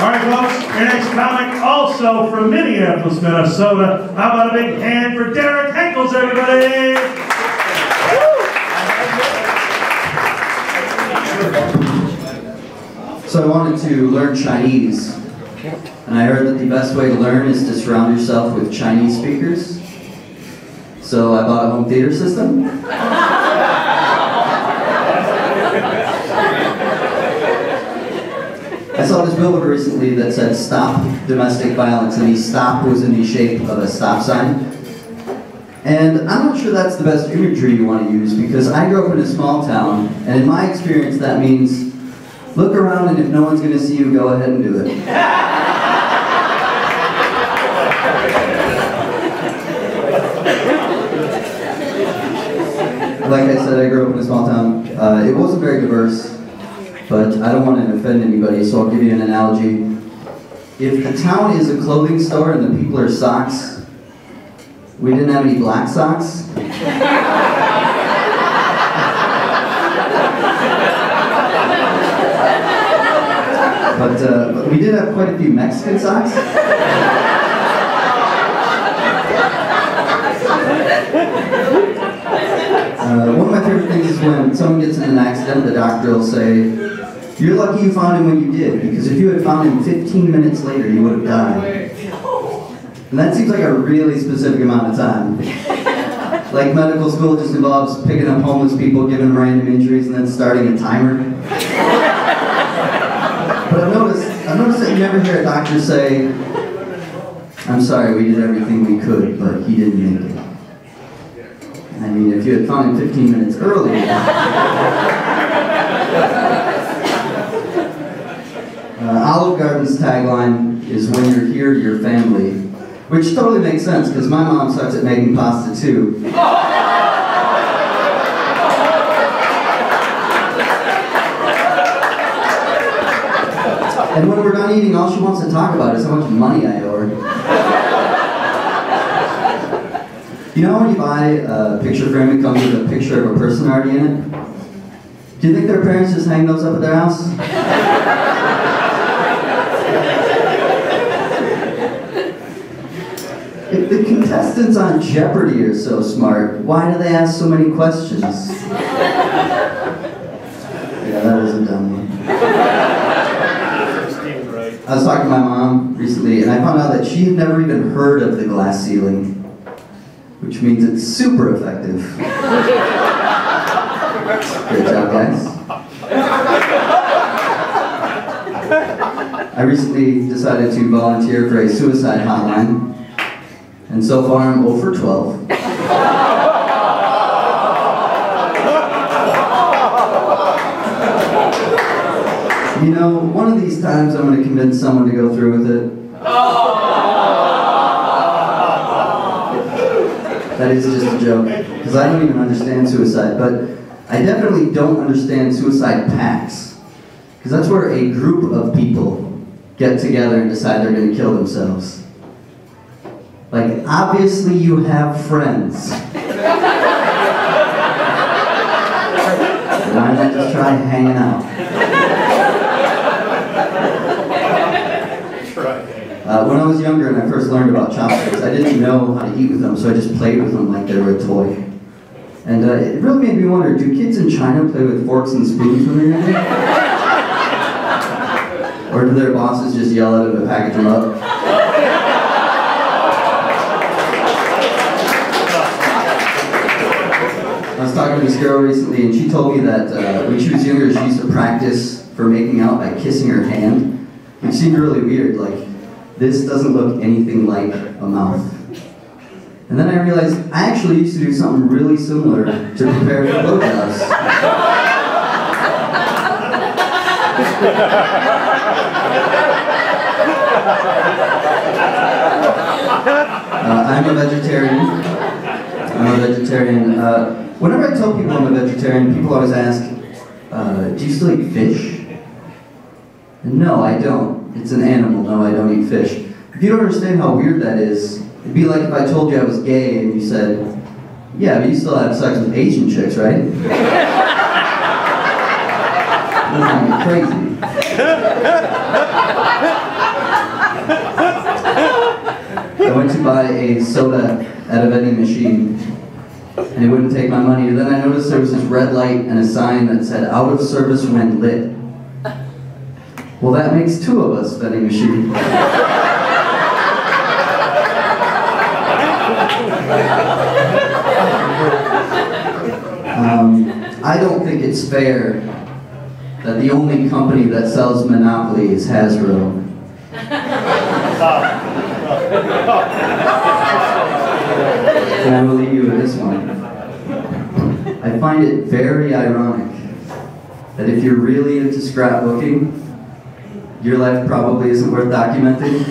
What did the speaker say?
All right, folks, your next comic also from Minneapolis, Minnesota. How about a big hand for Henkels, everybody? So I wanted to learn Chinese, and I heard that the best way to learn is to surround yourself with Chinese speakers. So I bought a home theater system. I saw this billboard recently that said "Stop Domestic Violence," and the stop was in the shape of a stop sign. And I'm not sure that's the best imagery you want to use, because I grew up in a small town, and in my experience that means look around, and if no one's going to see you, go ahead and do it. Like I said, I grew up in a small town. It wasn't very diverse, but I don't want to offend anybody, so I'll give you an analogy. If the town is a clothing store and the people are socks, we didn't have any black socks. But we did have quite a few Mexican socks. One of my favorite things is when someone gets in an accident, the doctor will say, "You're lucky you found him when you did, because if you had found him 15 minutes later, you would have died." And that seems like a really specific amount of time. Like medical school just involves picking up homeless people, giving them random injuries, and then starting a timer. But I've noticed that you never hear a doctor say, "I'm sorry, we did everything we could, but he didn't make it." I mean, if you had found him 15 minutes earlier. Olive Garden's tagline is "When you're here, you're family," which totally makes sense, because my mom sucks at making pasta too. And when we're done eating, all she wants to talk about is how much money I owe her. You know when you buy a picture frame that comes with a picture of a person already in it? Do you think their parents just hang those up at their house? If the contestants on Jeopardy are so smart, why do they ask so many questions? Yeah, that was a dumb one. I was talking to my mom recently, and I found out that she had never even heard of the glass ceiling, which means it's super effective. Great job, guys. I recently decided to volunteer for a suicide hotline, and so far I'm 0 for 12. You know, one of these times I'm going to convince someone to go through with it. That is just a joke, because I don't even understand suicide, but I definitely don't understand suicide pacts, because that's where a group of people get together and decide they're going to kill themselves. Like, obviously you have friends. Why not just try hanging out? When I was younger and I first learned about chopsticks, I didn't know how to eat with them, so I just played with them like they were a toy. And it really made me wonder, do kids in China play with forks and spoons when they're younger? Or do their bosses just yell at them to package them up? I was talking to this girl recently, and she told me that when she was younger, she used to practice for making out by kissing her hand, which seemed really weird. Like, this doesn't look anything like a mouth. And then I realized I actually used to do something really similar to prepare for blowjobs. I'm a vegetarian. Whenever I tell people I'm a vegetarian, people always ask, do you still eat fish? And no, I don't. It's an animal. No, I don't eat fish. If you don't understand how weird that is, it'd be like if I told you I was gay and you said, yeah, but you still have sex with Asian chicks, right? That's crazy. buy a soda at a vending machine, and he wouldn't take my money. And then I noticed there was this red light and a sign that said, "Out of service when lit." Well, that makes two of us vending machine. I don't think it's fair that the only company that sells Monopoly is Hasbro. And I will leave you with this one. I find it very ironic that if you're really into scrapbooking, your life probably isn't worth documenting.